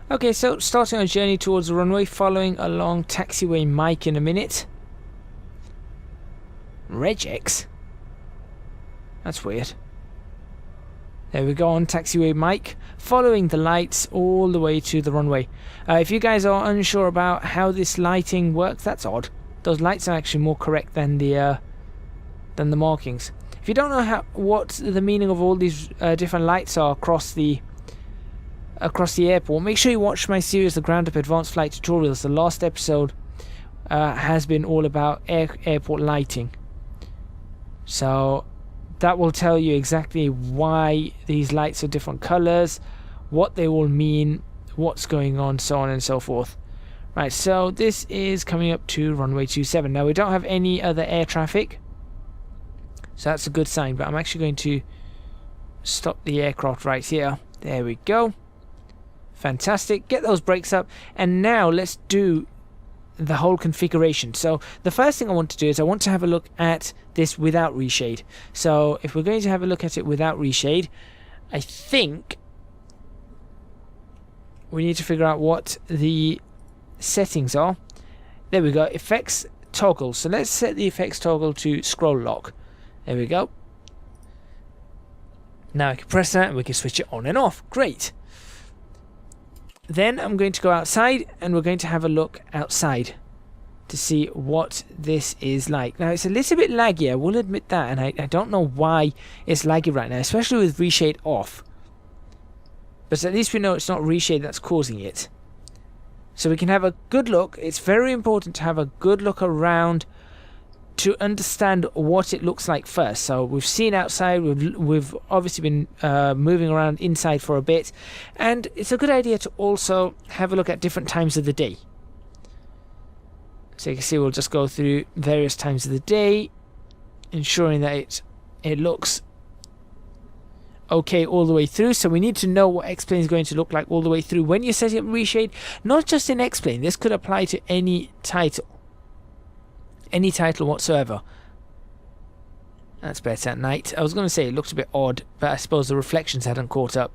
Okay, so starting our journey towards the runway, following along taxiway Mike in a minute. Regex? That's weird. There we go, on taxiway Mike, following the lights all the way to the runway. If you guys are unsure about how this lighting works, that's odd. Those lights are actually more correct than the markings. If you don't know what the meaning of all these different lights are across the airport, make sure you watch my series, The Ground Up Advanced Flight Tutorials. The last episode has been all about airport lighting. So that will tell you exactly why these lights are different colors, what they all mean, what's going on, so on and so forth. Right, so this is coming up to runway 27. Now we don't have any other air traffic, so that's a good sign, but I'm actually going to stop the aircraft right here. There we go. Fantastic. Get those brakes up, and now let's do the whole configuration. So the first thing I want to do is I want to have a look at this without reshade. So if we're going to have a look at it without reshade, I think we need to figure out what the settings are. There we go, effects toggle. So let's set the effects toggle to scroll lock. There we go. Now I can press that and we can switch it on and off. Great. Then I'm going to go outside and we're going to have a look outside to see what this is like. Now it's a little bit laggy, I will admit that, and I don't know why it's laggy right now, especially with reshade off. But at least we know it's not reshade that's causing it. So we can have a good look. It's very important to have a good look around to understand what it looks like first. So we've seen outside, we've obviously been moving around inside for a bit, and it's a good idea to also have a look at different times of the day. So you can see we'll just go through various times of the day, ensuring that it looks okay all the way through. So we need to know what X-Plane is going to look like all the way through when you're setting up reshade, not just in X-Plane. This could apply to any title whatsoever. That's better at night. I was going to say it looked a bit odd, but I suppose the reflections hadn't caught up.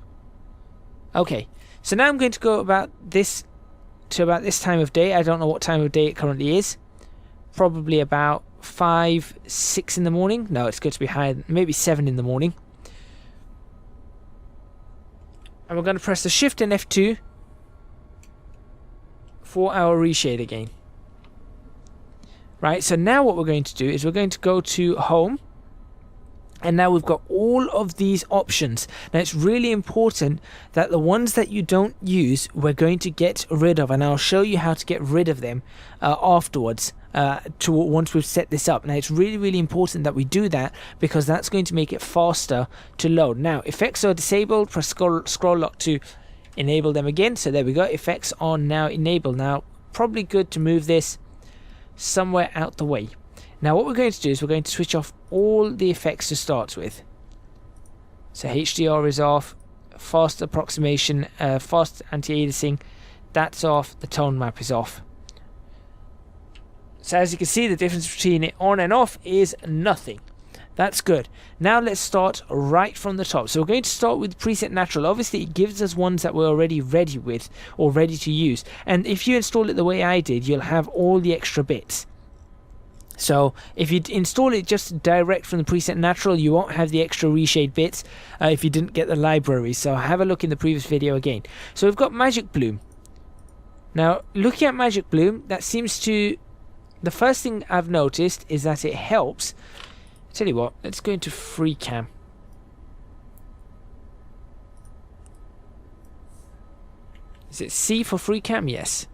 Okay, so now I'm going to go about this time of day. I don't know what time of day it currently is. Probably about 5, 6 in the morning. No, it's going to be higher, maybe 7 in the morning. And we're going to press the Shift and F2 for our reshade again. Right, so now what we're going to do is we're going to go to home, and now we've got all of these options. Now it's really important that the ones that you don't use, we're going to get rid of, and I'll show you how to get rid of them afterwards, once we've set this up. Now it's really important that we do that, because that's going to make it faster to load. Now effects are disabled, press scroll lock to enable them again. So there we go, effects are now enabled. Now probably good to move this somewhere out the way. Now what we're going to do is we're going to switch off all the effects to start with. So HDR is off, fast approximation, fast anti-aliasing, that's off, the tone map is off. So as you can see, the difference between it on and off is nothing. That's good. Now let's start right from the top. So we're going to start with preset natural. Obviously it gives us ones that we're already ready with or ready to use, and if you install it the way I did, you'll have all the extra bits. So if you install it just direct from the preset natural, you won't have the extra reshade bits if you didn't get the library. So have a look in the previous video again. So we've got Magic Bloom. Now looking at Magic Bloom, that seems to, the first thing I've noticed is that it helps. Tell you what, let's go into free cam. Is it C for free cam? Yes.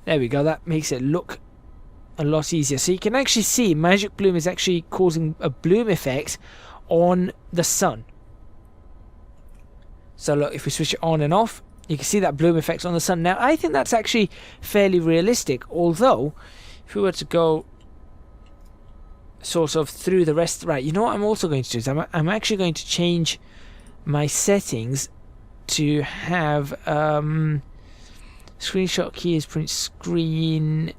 There we go, that makes it look a lot easier. So you can actually see Magic Bloom is actually causing a bloom effect on the sun. So look, if we switch it on and off, you can see that bloom effect on the sun. Now I think that's actually fairly realistic, although if we were to go sort of through the rest, right, you know what I'm also going to do is I'm actually going to change my settings to have screenshot key is print screen,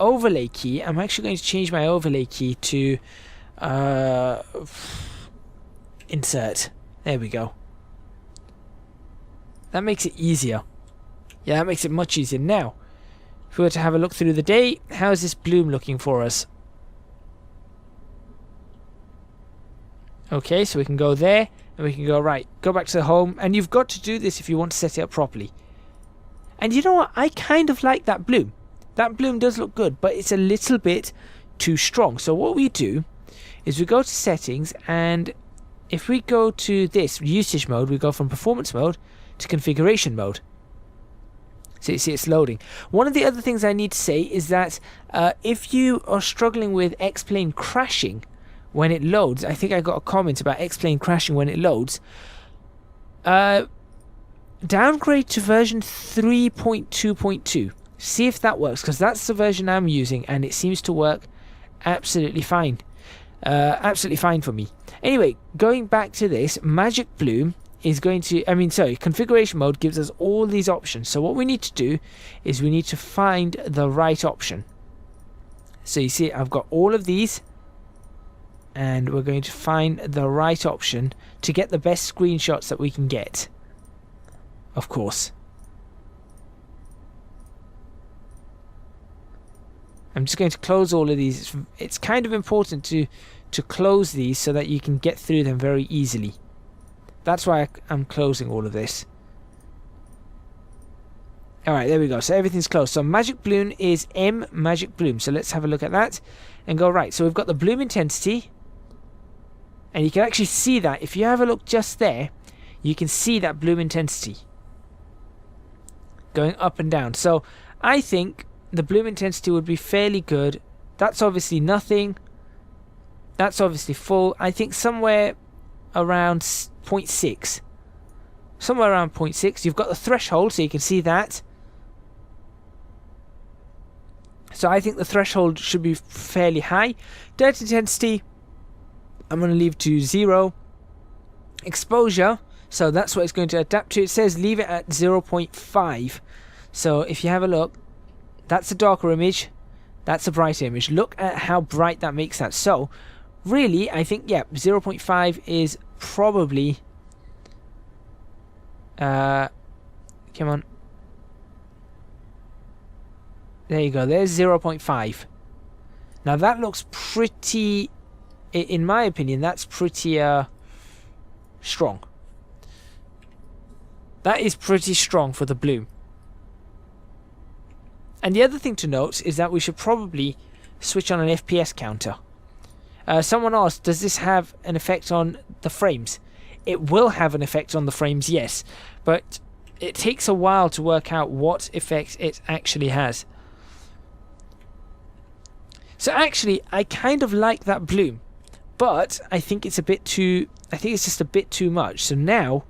overlay key. I'm actually going to change my overlay key to insert. There we go. That makes it easier. Yeah, that makes it much easier. Now, if we were to have a look through the day, how's this bloom looking for us? Okay, so we can go there, and we can go, right, go back to the home, and you've got to do this if you want to set it up properly. And you know what? I kind of like that bloom. That bloom does look good, but it's a little bit too strong. So what we do is we go to settings, and if we go to this usage mode, we go from performance mode to configuration mode. So you see it's loading. One of the other things I need to say is that if you are struggling with X-Plane crashing when it loads, I think I got a comment about X-Plane crashing when it loads, downgrade to version 3.2.2. See if that works, because that's the version I'm using and it seems to work absolutely fine. Absolutely fine for me. Anyway, going back to this, Magic Bloom is going to, configuration mode gives us all these options. So what we need to do is we need to find the right option. So you see I've got all of these, and we're going to find the right option to get the best screenshots that we can get, of course. I'm just going to close all of these. It's kind of important to close these so that you can get through them very easily. That's why I'm closing all of this. Alright, there we go. So everything's closed. So Magic Bloom is M Magic Bloom. So let's have a look at that and go, right. So we've got the bloom intensity. And you can actually see that. If you have a look just there, you can see that bloom intensity going up and down. So I think the bloom intensity would be fairly good. That's obviously nothing. That's obviously full. I think somewhere around 0.6. Somewhere around 0.6. You've got the threshold, so you can see that. So I think the threshold should be fairly high. Dirt intensity, I'm going to leave to 0. Exposure, so that's what it's going to adapt to. It says leave it at 0.5. So if you have a look, that's a darker image, that's a brighter image. Look at how bright that makes that. So really, I think, yeah, 0.5 is probably come on, there you go, there's 0.5. now that looks pretty, in my opinion, that's pretty strong. That is pretty strong for the bloom. And the other thing to note is that we should probably switch on an FPS counter. Someone asked, does this have an effect on the frames? It will have an effect on the frames, yes, but it takes a while to work out what effect it actually has. So actually, I kind of like that bloom, but I think it's a bit too, I think it's just a bit too much. So now,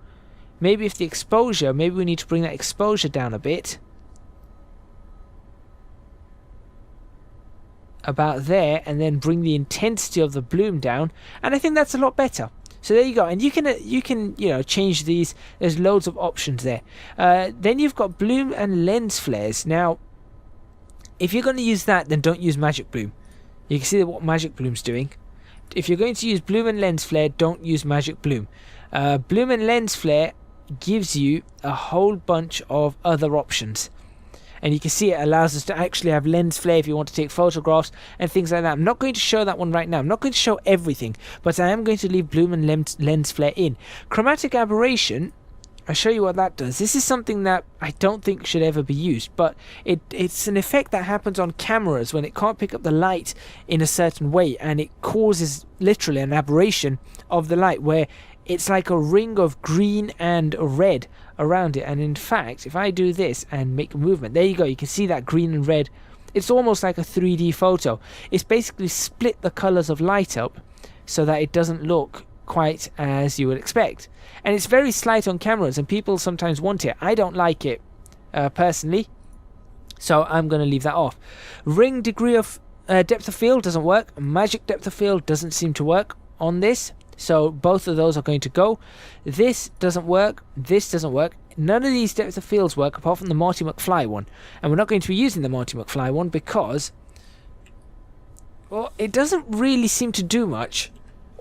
maybe if the exposure, maybe we need to bring that exposure down a bit. About there, and then bring the intensity of the bloom down, and I think that's a lot better. So there you go, and you can change these. There's loads of options there. Then you've got bloom and lens flares. Now, if you're going to use that, then don't use Magic Bloom. You can see what Magic Bloom's doing. If you're going to use bloom and lens flare, don't use Magic Bloom. Bloom and lens flare gives you a whole bunch of other options. And you can see it allows us to actually have lens flare if you want to take photographs and things like that. I'm not going to show that one right now. I'm not going to show everything, but I am going to leave bloom and lens flare in. Chromatic aberration, I'll show you what that does. This is something that I don't think should ever be used, but it's an effect that happens on cameras when it can't pick up the light in a certain way, and it causes literally an aberration of the light where it's like a ring of green and red around it. And in fact, if I do this and make a movement, there you go, you can see that green and red. It's almost like a 3D photo. It's basically split the colors of light up so that it doesn't look quite as you would expect. And it's very slight on cameras, and people sometimes want it. I don't like it personally, so I'm going to leave that off. Ring degree of depth of field doesn't work. Magic depth of field doesn't seem to work on this. So both of those are going to go. This doesn't work. This doesn't work. None of these depth of fields work apart from the Marty McFly one. And we're not going to be using the Marty McFly one because, well, it doesn't really seem to do much.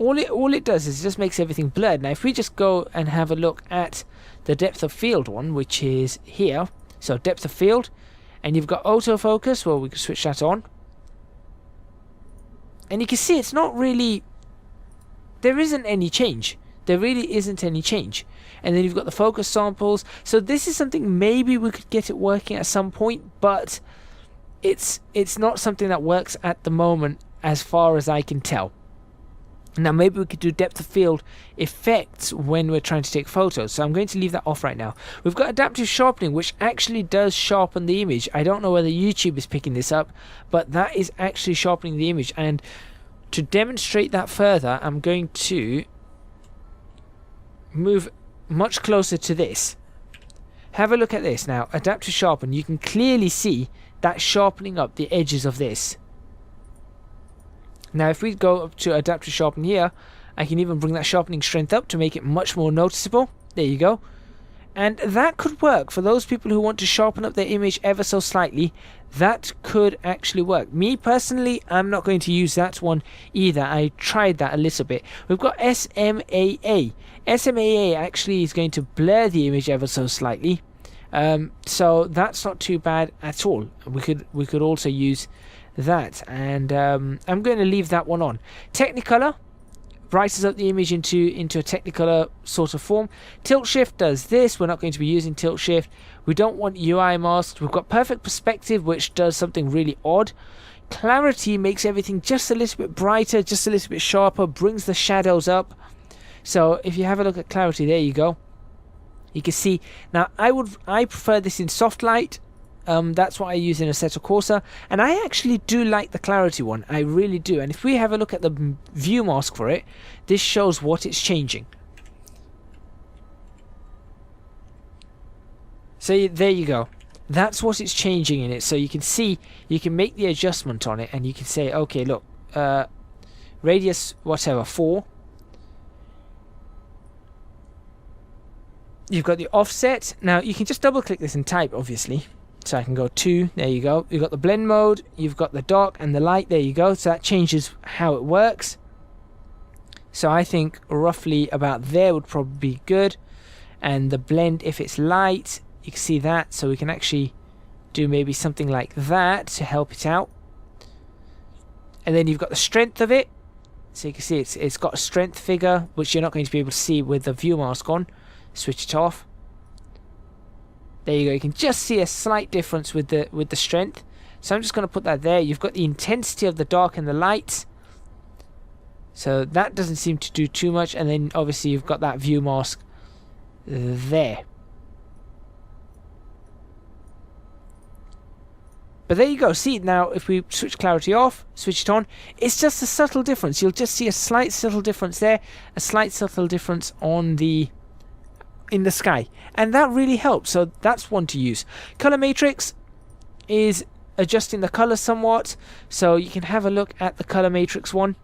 all it does is it just makes everything blurred. Now if we just go and have a look at the depth of field one, which is here, so depth of field, and you've got autofocus, well, we can switch that on, and you can see it's not really, there isn't any change. There really isn't any change. And then you've got the focus samples. So this is something maybe we could get it working at some point, but it's not something that works at the moment as far as I can tell. Now maybe we could do depth of field effects when we're trying to take photos. So I'm going to leave that off right now. We've got adaptive sharpening, which actually does sharpen the image. I don't know whether YouTube is picking this up, but that is actually sharpening the image. And to demonstrate that further, I'm going to move much closer to this. Have a look at this now. Adaptive sharpen. You can clearly see that sharpening up the edges of this. Now if we go up to adaptive sharpen here, I can even bring that sharpening strength up to make it much more noticeable. There you go. And that could work for those people who want to sharpen up their image ever so slightly. That could actually work. Me personally, I'm not going to use that one either. I tried that a little bit. We've got SMAA. SMAA actually is going to blur the image ever so slightly. So that's not too bad at all. We could also use that, and I'm going to leave that one on. Technicolor brightens up the image into a Technicolor sort of form. Tilt shift does this. We're not going to be using tilt shift. We don't want UI masks. We've got perfect perspective, which does something really odd. Clarity makes everything just a little bit brighter, just a little bit sharper, brings the shadows up. So if you have a look at clarity, there you go. You can see now I prefer this in soft light. That's what I use in Assetto Corsa, and I actually do like the clarity one. I really do. And if we have a look at the view mask for it, this shows what it's changing. So there you go. That's what it's changing in it. So you can see, you can make the adjustment on it, and you can say, okay, look, radius whatever 4. You've got the offset. Now you can just double click this and type, obviously. So I can go 2, there you go. You've got the blend mode, you've got the dark and the light, there you go. So that changes how it works. So I think roughly about there would probably be good. And the blend, if it's light, you can see that. So we can actually do maybe something like that to help it out. And then you've got the strength of it. So you can see it's got a strength figure, which you're not going to be able to see with the view mask on. Switch it off. There you go. You can just see a slight difference with the strength. So I'm just going to put that there. You've got the intensity of the dark and the light. So that doesn't seem to do too much. And then obviously you've got that view mask there. But there you go. See, now if we switch clarity off, switch it on, it's just a subtle difference. You'll just see a slight subtle difference there, a slight subtle difference on in the sky, and that really helps. So that's one to use. Color matrix is adjusting the color somewhat, so you can have a look at the color matrix one.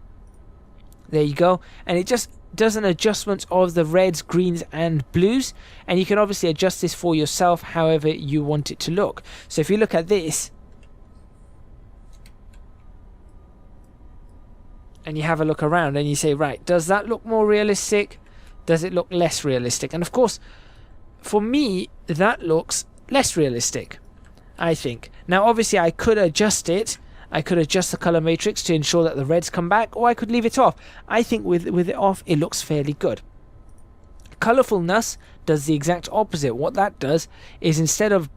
There you go, and it just does an adjustment of the reds, greens and blues, and you can obviously adjust this for yourself however you want it to look. So if you look at this and you have a look around and you say, right, does that look more realistic? Does it look less realistic? And of course, for me, that looks less realistic, I think. Now, obviously, I could adjust it. I could adjust the color matrix to ensure that the reds come back, or I could leave it off. I think with it off, it looks fairly good. Colorfulness does the exact opposite. What that does is instead of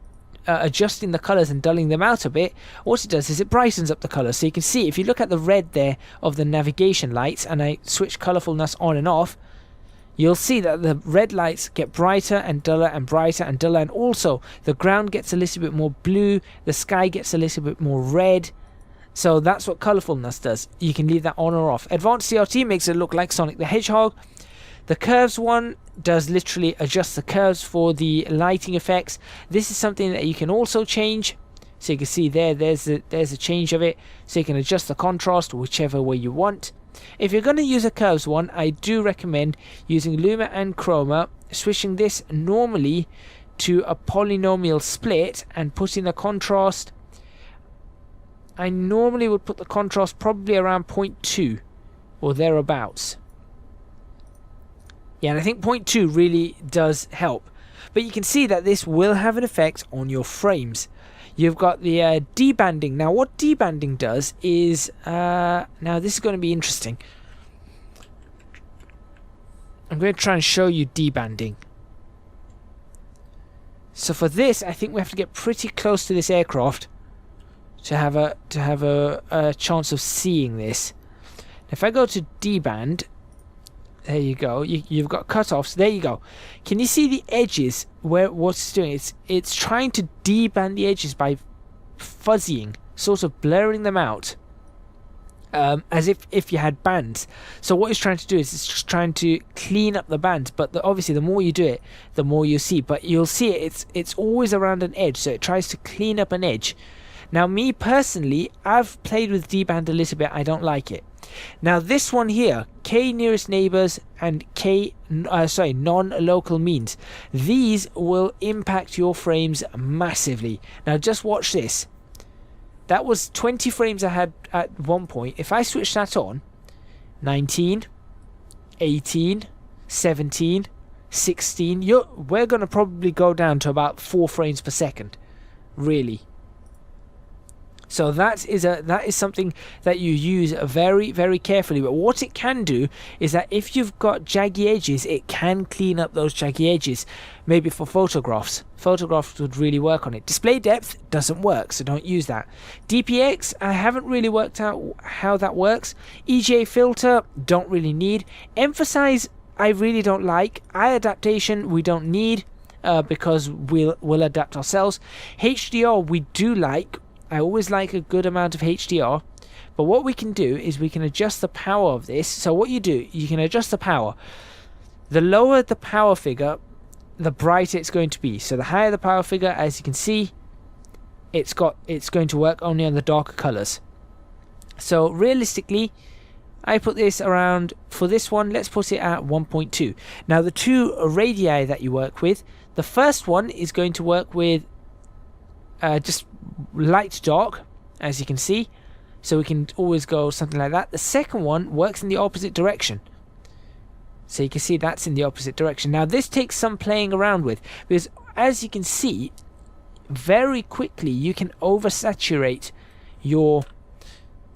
adjusting the colors and dulling them out a bit, what it does is it brightens up the colors. So you can see, if you look at the red there of the navigation lights, and I switch colorfulness on and off, you'll see that the red lights get brighter and duller and brighter and duller, and also the ground gets a little bit more blue, the sky gets a little bit more red. So that's what colorfulness does. You can leave that on or off. Advanced CRT makes it look like Sonic the Hedgehog. The curves one does literally adjust the curves for the lighting effects. This is something that you can also change. So you can see there's a change of it. So you can adjust the contrast whichever way you want. If you're going to use a curves one, I do recommend using Luma and Chroma, switching this normally to a polynomial split and putting the contrast. I normally would put the contrast probably around 0.2 or thereabouts. Yeah, and I think 0.2 really does help. But you can see that this will have an effect on your frames. You've got the debanding. Now what debanding does is, now this is going to be interesting. I'm going to try and show you debanding. So for this, I think we have to get pretty close to this aircraft to have a chance of seeing this. If I go to deband, there you go. You've got cutoffs. There you go. Can you see the edges where what it's doing? It's trying to deband the edges by fuzzying, sort of blurring them out, as if you had bands. So what it's trying to do is it's just trying to clean up the bands. But obviously, the more you do it, the more you see. But you'll see it's always around an edge. So it tries to clean up an edge. Now, me personally, I've played with deband a little bit. I don't like it. Now this one here, K nearest neighbors and non-local means, these will impact your frames massively. Now just watch this. That was 20 frames I had at one point. If I switch that on, 19, 18, 17, 16, we're going to probably go down to about 4 frames per second, really. So that is something that you use very, very carefully. But what it can do is that if you've got jaggy edges, it can clean up those jaggy edges. Maybe for photographs. Photographs would really work on it. Display depth doesn't work, so don't use that. DPX, I haven't really worked out how that works. EGA filter, don't really need. Emphasize, I really don't like. Eye adaptation, we don't need because we'll adapt ourselves. HDR, we do like. I always like a good amount of HDR, but what we can do is we can adjust the power of this. So what you do, you can adjust the power. The lower the power figure, the brighter it's going to be. So the higher the power figure, as you can see, it's going to work only on the darker colors. So realistically, I put this around, for this one, let's put it at 1.2. Now the two radii that you work with, the first one is going to work with just light to dark, as you can see, so we can always go something like that. The second one works in the opposite direction, so you can see that's in the opposite direction. Now this takes some playing around with, because as you can see, very quickly you can oversaturate your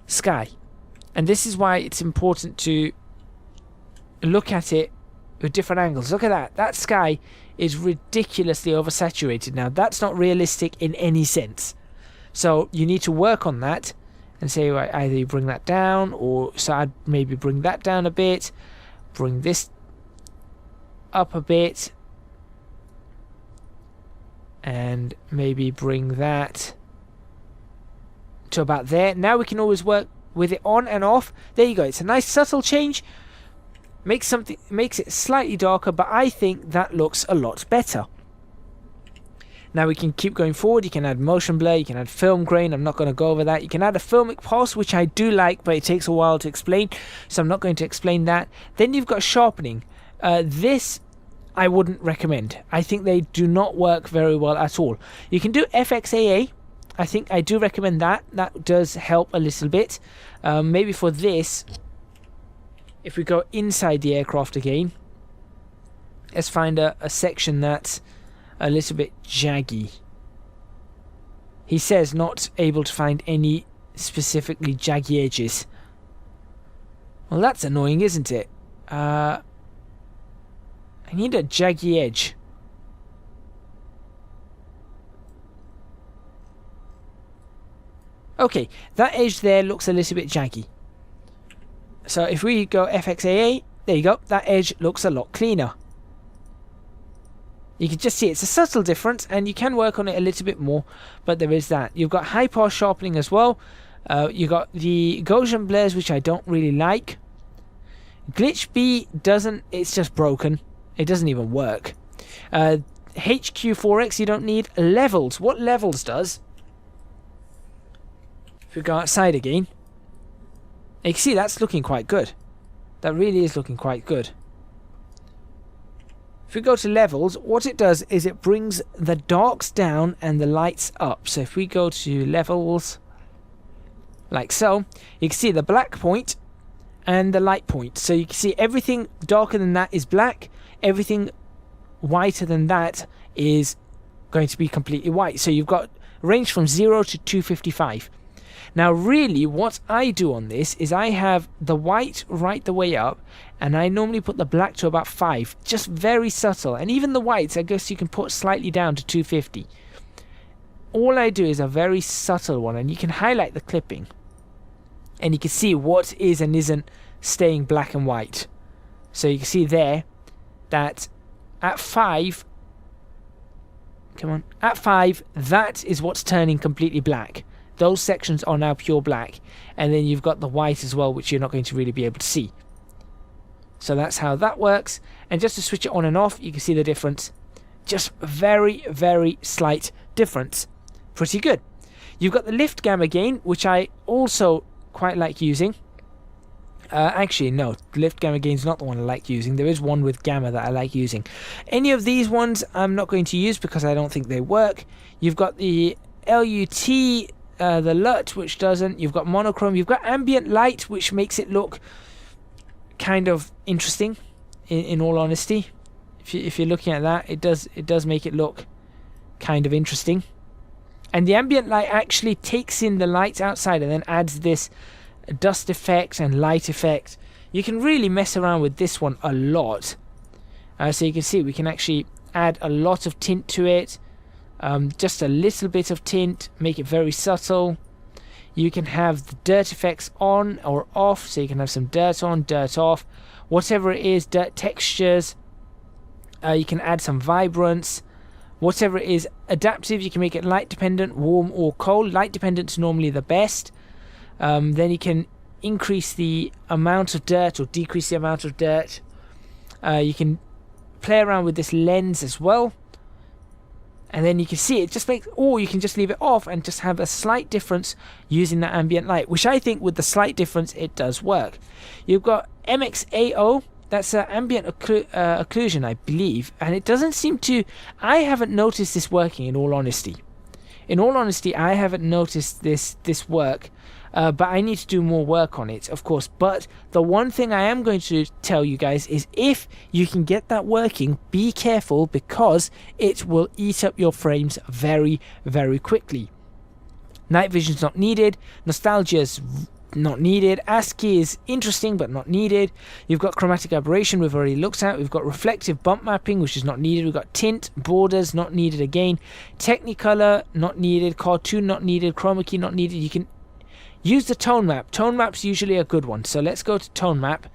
sky, and this is why it's important to look at it with different angles. Look at that sky is ridiculously oversaturated. Now that's not realistic in any sense, so you need to work on that and say, right, either you bring that down, or so I'd maybe bring that down a bit, bring this up a bit, and maybe bring that to about there. Now we can always work with it on and off. There you go. It's a nice subtle change. Makes it slightly darker, but I think that looks a lot better. Now we can keep going forward. You can add motion blur, you can add film grain. I'm not going to go over that. You can add a filmic pulse, which I do like, but it takes a while to explain, so I'm not going to explain that. Then you've got sharpening. This I wouldn't recommend. I think they do not work very well at all. You can do FXAA. I think I do recommend that. That does help a little bit. Maybe for this, if we go inside the aircraft again, let's find a section that's a little bit jaggy. He says not able to find any specifically jaggy edges. Well, that's annoying, isn't it? I need a jaggy edge. Okay, that edge there looks a little bit jaggy. So if we go FXAA, there you go, that edge looks a lot cleaner. You can just see it's a subtle difference, and you can work on it a little bit more, but there is that. You've got high pass sharpening as well. You've got the Gaussian blurs, which I don't really like. Glitch B doesn't, it's just broken. It doesn't even work. HQ4X you don't need. Levels, what levels does, if we go outside again, you can see that's looking quite good. That really is looking quite good. If we go to levels, what it does is it brings the darks down and the lights up. So if we go to levels, like so, you can see the black point and the light point. So you can see everything darker than that is black, everything whiter than that is going to be completely white. So you've got range from 0 to 255. Now really what I do on this is I have the white right the way up, and I normally put the black to about 5, just very subtle. And even the whites, I guess you can put slightly down to 250. All I do is a very subtle one, and you can highlight the clipping and you can see what is and isn't staying black and white. So you can see there that at 5, come on, at 5, that is what's turning completely black. Those sections are now pure black, and then you've got the white as well, which you're not going to really be able to see. So that's how that works. And just to switch it on and off, you can see the difference. Just very, very slight difference. Pretty good. You've got the lift gamma gain, which I also quite like using. Actually, no, lift gamma gain is not the one I like using. There is one with gamma that I like using. Any of these ones I'm not going to use because I don't think they work. You've got the LUT, the LUT, which doesn't. You've got monochrome. You've got ambient light, which makes it look kind of interesting. In all honesty, if you're looking at that, it does make it look kind of interesting. And the ambient light actually takes in the light outside and then adds this dust effect and light effect. You can really mess around with this one a lot. So you can see we can actually add a lot of tint to it. Just a little bit of tint, make it very subtle. You can have the dirt effects on or off, so you can have some dirt on, dirt off, whatever it is, dirt textures. You can add some vibrance. Whatever it is, adaptive, you can make it light dependent, warm or cold. Light dependent is normally the best. Then you can increase the amount of dirt or decrease the amount of dirt. You can play around with this lens as well. And then you can see it just makes, or you can just leave it off and just have a slight difference using that ambient light, which I think with the slight difference it does work. You've got MXAO, that's ambient occlusion, I believe, and it doesn't seem to, I haven't noticed this working in all honesty. In all honesty, I haven't noticed this work, but I need to do more work on it, of course. But the one thing I am going to tell you guys is if you can get that working, be careful because it will eat up your frames very, very quickly. Night vision's not needed. Nostalgia's not needed. ASCII is interesting but not needed. You've got chromatic aberration we've already looked at. We've got reflective bump mapping, which is not needed. We've got tint, borders, not needed again. Technicolor, not needed. Cartoon, not needed. Chroma key, not needed. You can use the tone map. Tone map's usually a good one. So let's go to tone map.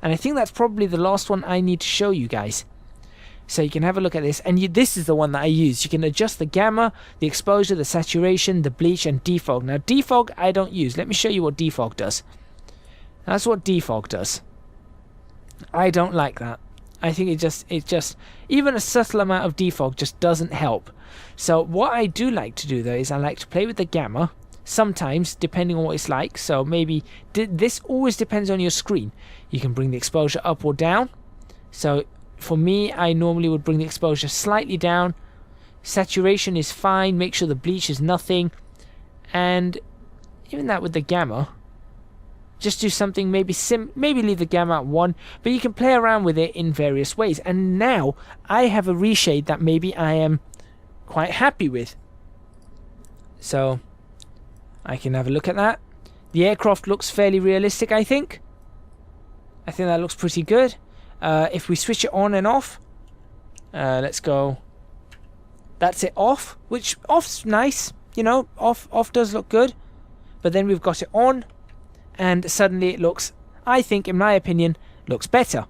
And I think that's probably the last one I need to show you guys. So you can have a look at this, and this is the one that I use. You can adjust the gamma, the exposure, the saturation, the bleach, and defog. Now defog I don't use. Let me show you what defog does. That's what defog does. I don't like that. I think it just even a subtle amount of defog just doesn't help. So what I do like to do though is I like to play with the gamma. Sometimes, depending on what it's like. So maybe this always depends on your screen. You can bring the exposure up or down. So for me, I normally would bring the exposure slightly down. Saturation is fine. Make sure the bleach is nothing. And even that with the gamma, just do something maybe leave the gamma at 1, but you can play around with it in various ways. And now I have a reshade that maybe I am quite happy with. So I can have a look at that. The aircraft looks fairly realistic, I think. I think that looks pretty good. If we switch it on and off, let's go. That's it off, which off's nice, you know, off does look good. But then we've got it on, and suddenly it looks, I think, in my opinion, looks better.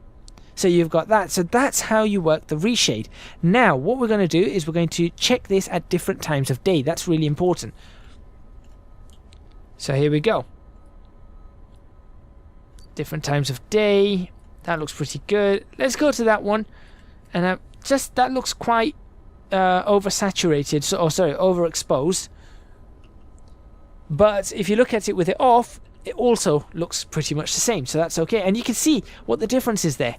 So you've got that. So that's how you work the reshade. Now, what we're going to do is we're going to check this at different times of day. That's really important. So here we go. Different times of day. That looks pretty good. Let's go to that one. And just that looks quite oversaturated. So, overexposed. But if you look at it with it off, it also looks pretty much the same. So that's okay. And you can see what the difference is there.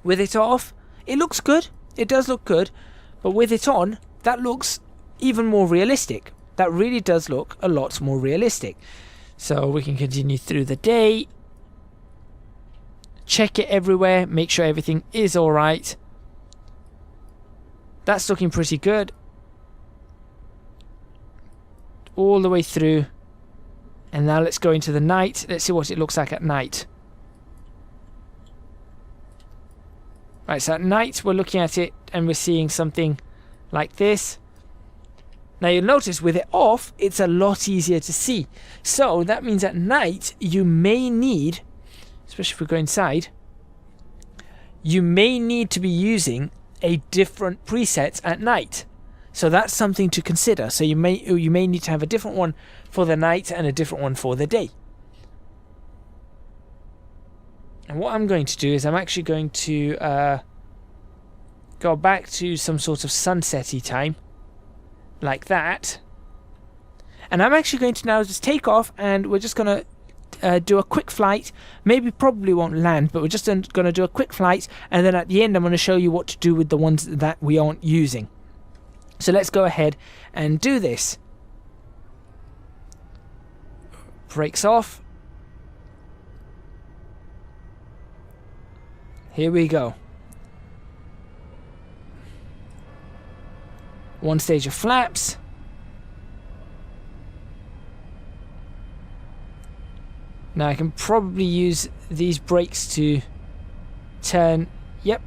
With it off, it looks good. It does look good. But with it on, that looks even more realistic. That really does look a lot more realistic. So we can continue through the day. check it everywhere, make sure everything is alright. That's looking pretty good. All the way through. And now let's go into the night. Let's see what it looks like at night. Right, so at night we're looking at it and we're seeing something like this. Now you'll notice with it off, it's a lot easier to see. So that means at night you may need, especially if we go inside, you may need to be using a different preset at night. So that's something to consider. So you may need to have a different one for the night and a different one for the day. And what I'm going to do is I'm actually going to go back to some sort of sunset-y time, like that. And I'm actually going to now just take off, and we're just going to do a quick flight. Maybe probably won't land, but we're just going to do a quick flight, and then at the end I'm going to show you what to do with the ones that we aren't using. So let's go ahead and do this. Brakes off. Here we go. One stage of flaps. Now I can probably use these brakes to turn. Yep.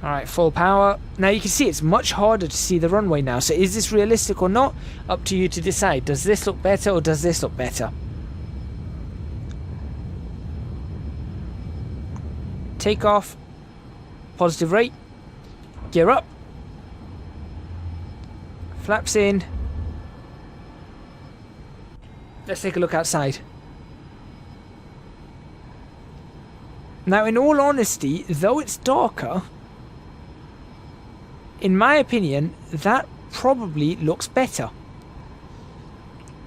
Alright, full power. Now you can see it's much harder to see the runway now. So is this realistic or not? Up to you to decide. Does this look better or does this look better? Take off. Positive rate. Gear up. Flaps in. Let's take a look outside. Now in all honesty, though it's darker, in my opinion, that probably looks better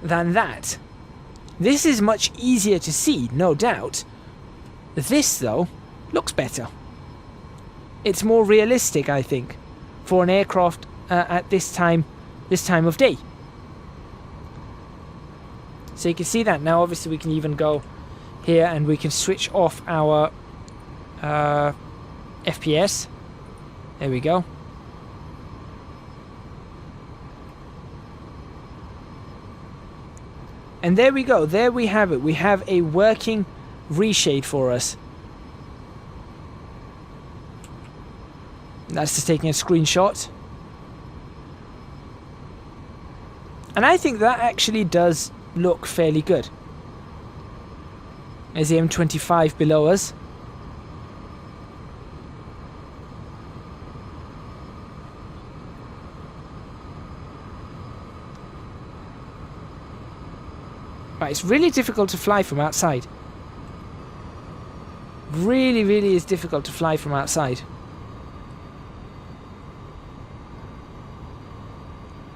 than that. This is much easier to see, no doubt. This, though, looks better. It's more realistic, I think, for an aircraft at this time of day. So you can see that now. Obviously, we can even go here and we can switch off our FPS. There we go. And there we go, there we have it. We have a working reshade for us. That's just taking a screenshot. And I think that actually does look fairly good. There's the M25 below us. Right, it's really difficult to fly from outside. Really, really is difficult to fly from outside.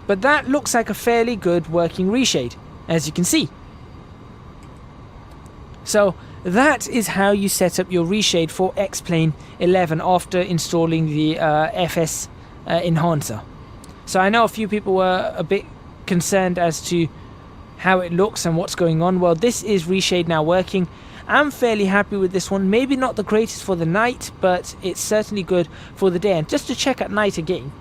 But that looks like a fairly good working reshade, as you can see. So that is how you set up your reshade for X-Plane 11 after installing the FS enhancer. So I know a few people were a bit concerned as to how it looks and what's going on. Well, this is reshade now working. I'm fairly happy with this one. Maybe not the greatest for the night, but it's certainly good for the day. And just to check at night again.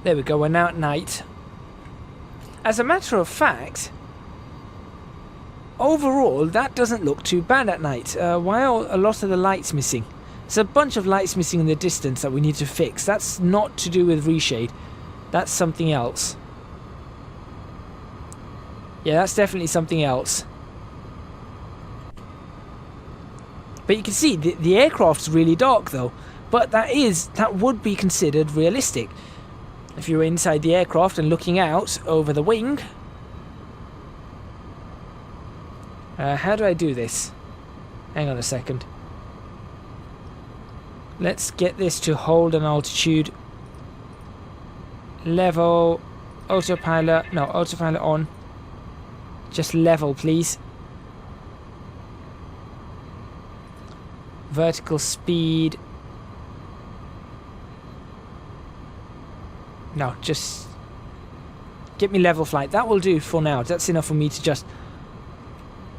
There we go, we're now at night. As a matter of fact, overall, that doesn't look too bad at night. Why are a lot of the lights missing? There's a bunch of lights missing in the distance that we need to fix. That's not to do with reshade. That's something else. Yeah, that's definitely something else. But you can see the aircraft's really dark though. But that would be considered realistic. If you were inside the aircraft and looking out over the wing. How do I do this? Hang on a second. Let's get this to hold an altitude. Level. Autopilot. No, autopilot on. Just level, please. Vertical speed. No, just get me level flight. That will do for now. That's enough for me to just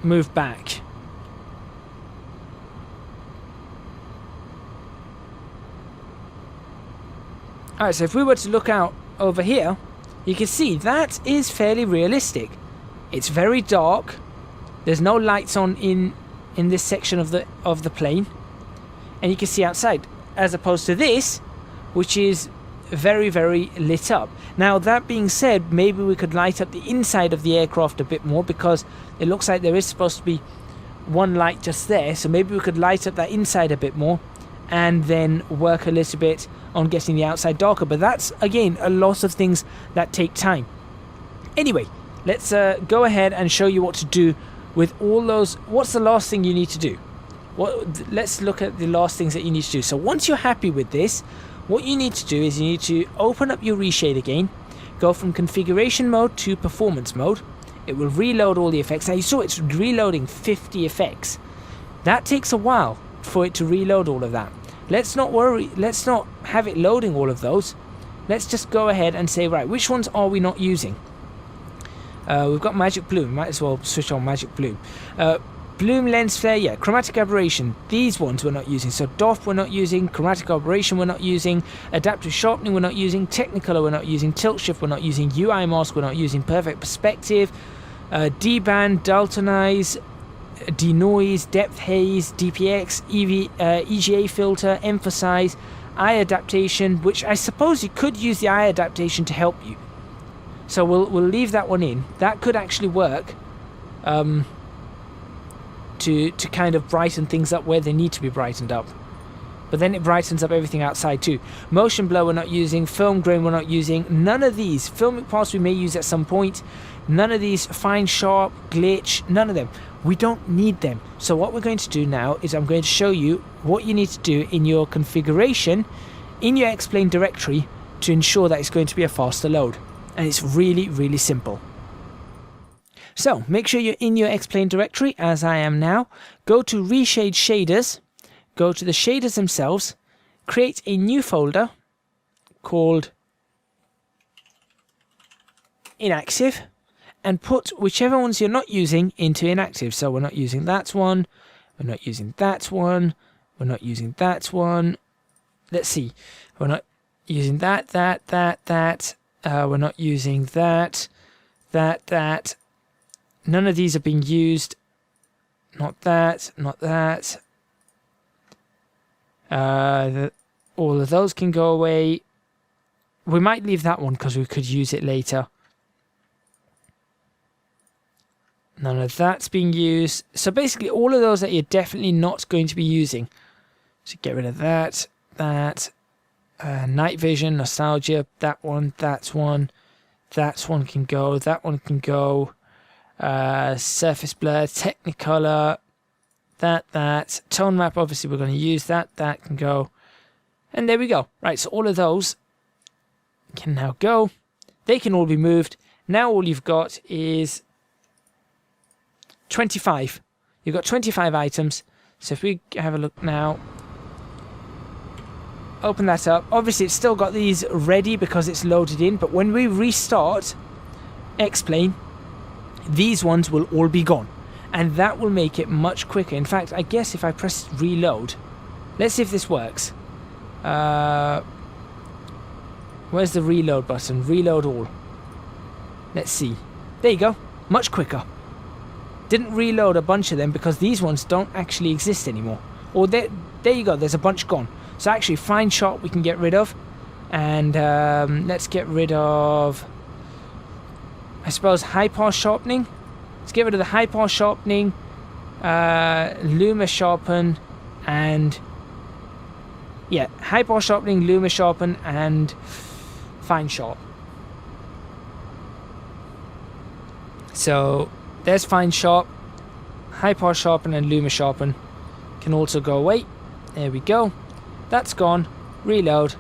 move back. Alright, so if we were to look out over here, you can see that is fairly realistic. It's very dark. There's no lights on in this section of the plane, and you can see outside, as opposed to this, which is very, very lit up. Now, that being said, maybe we could light up the inside of the aircraft a bit more, because it looks like there is supposed to be one light just there, so maybe we could light up that inside a bit more and then work a little bit on getting the outside darker. But that's, again, a lot of things that take time. Anyway, let's go ahead and show you what to do with all those. What's the last thing you need to do? Let's look at the last things that you need to do. So once you're happy with this, what you need to do is you need to open up your reshade again, go from configuration mode to performance mode. It will reload all the effects. Now, you saw it's reloading 50 effects. That takes a while for it to reload all of that. Let's not worry, let's not have it loading all of those. Let's just go ahead and say, right, which ones are we not using? We've got magic bloom. Might as well switch on magic bloom. Bloom lens flare, yeah. Chromatic aberration, these ones we're not using. So DOF we're not using, chromatic aberration we're not using, adaptive sharpening we're not using, technicolor we're not using, tilt shift we're not using, UI mask we're not using, perfect perspective, deband, daltonize, denoise, depth haze, DPX, EGA filter, emphasize, eye adaptation, which I suppose you could use the eye adaptation to help you. So we'll leave that one in. That could actually work to kind of brighten things up where they need to be brightened up. But then it brightens up everything outside too. Motion blur we're not using, film grain we're not using, none of these. Filmic pass we may use at some point. None of these, fine sharp, glitch, none of them. We don't need them. So what we're going to do now is I'm going to show you what you need to do in your configuration, in your explain directory, to ensure that it's going to be a faster load. And it's really, really simple. So make sure you're in your explain directory, as I am now. Go to Reshade Shaders, go to the shaders themselves, create a new folder called Inactive, and put whichever ones you're not using into inactive. So we're not using that one, we're not using that one, we're not using that one. Let's see, we're not using that. We're not using that. None of these are being used. Not that. All of those can go away. We might leave that one because we could use it later. None of that's being used. So basically all of those that you're definitely not going to be using. So get rid of that. Night vision, nostalgia, that one can go, that one can go. Surface blur, technicolor, that. Tone map, obviously we're going to use that can go. And there we go. Right, so all of those can now go. They can all be moved. Now all you've got is 25. You've got 25 items. So if we have a look now, open that up. Obviously it's still got these ready because it's loaded in, but when we restart explain, these ones will all be gone, and that will make it much quicker. In fact, I guess if I press reload, let's see if this works. Where's the reload button? Reload all. Let's see. There you go. Much quicker. Didn't reload a bunch of them because these ones don't actually exist anymore. Or there you go. There's a bunch gone. So actually, fine sharp we can get rid of, and let's get rid of, I suppose, high pass sharpening. Let's get rid of the high pass sharpening, luma sharpen, and yeah, high pass sharpening, luma sharpen, and fine sharp. So there's fine sharp, high pass sharpen, and luma sharpen can also go away. There we go. That's gone. Reload.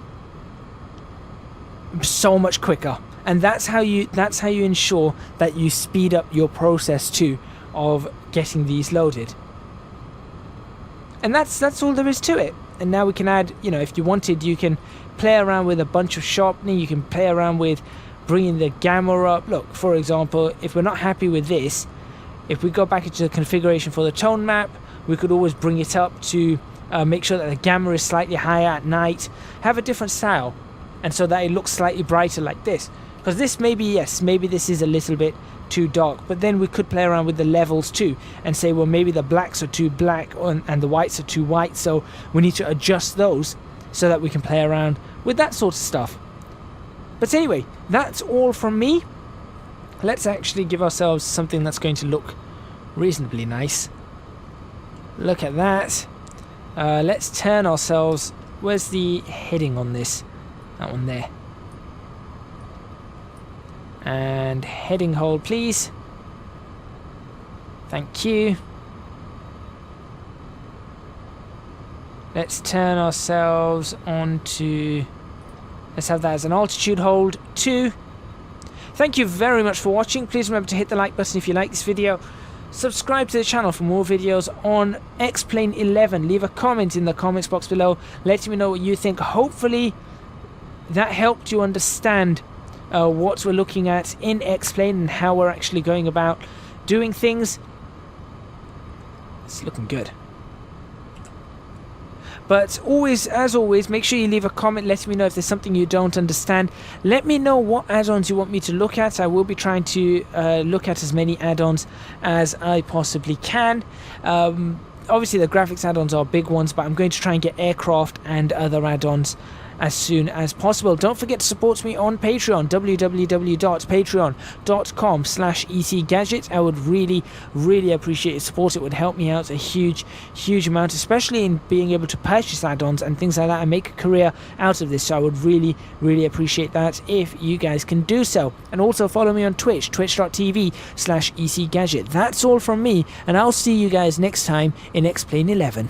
So much quicker. And that's how you ensure that you speed up your process too of getting these loaded. And that's all there is to it. and now we can add, you know, if you wanted, you can play around with a bunch of sharpening, you can play around with bringing the gamma up. Look, for example, if we're not happy with this, if we go back into the configuration for the tone map, we could always bring it up to make sure that the gamma is slightly higher at night, have a different style, and so that it looks slightly brighter like this. Because this maybe, yes, maybe this is a little bit too dark, but then we could play around with the levels too and say, well, maybe the blacks are too black and the whites are too white, so we need to adjust those so that we can play around with that sort of stuff. But anyway, that's all from me. Let's actually give ourselves something that's going to look reasonably nice. Look at that. Let's turn ourselves. Where's the heading on this? That one there. And heading hold, please. Thank you. Let's turn ourselves onto... Let's have that as an altitude hold 2. Thank you very much for watching. Please remember to hit the like button if you like this video. Subscribe to the channel for more videos on X-Plane 11. Leave a comment in the comments box below letting me know what you think. Hopefully that helped you understand what we're looking at in X-Plane and how we're actually going about doing things. It's looking good. But always, as always, make sure you leave a comment letting me know if there's something you don't understand. Let me know what add-ons you want me to look at. I will be trying to look at as many add-ons as I possibly can. Obviously, the graphics add-ons are big ones, but I'm going to try and get aircraft and other add-ons as soon as possible. Don't forget to support me on Patreon, www.patreon.com/ecgadget. I would really appreciate your support. It would help me out a huge amount, especially in being able to purchase add-ons and things like that and make a career out of this. So I would really appreciate that if you guys can do so. And also follow me on Twitch, twitch.tv/ecgadget. That's all from me, and I'll see you guys next time in X-Plane 11.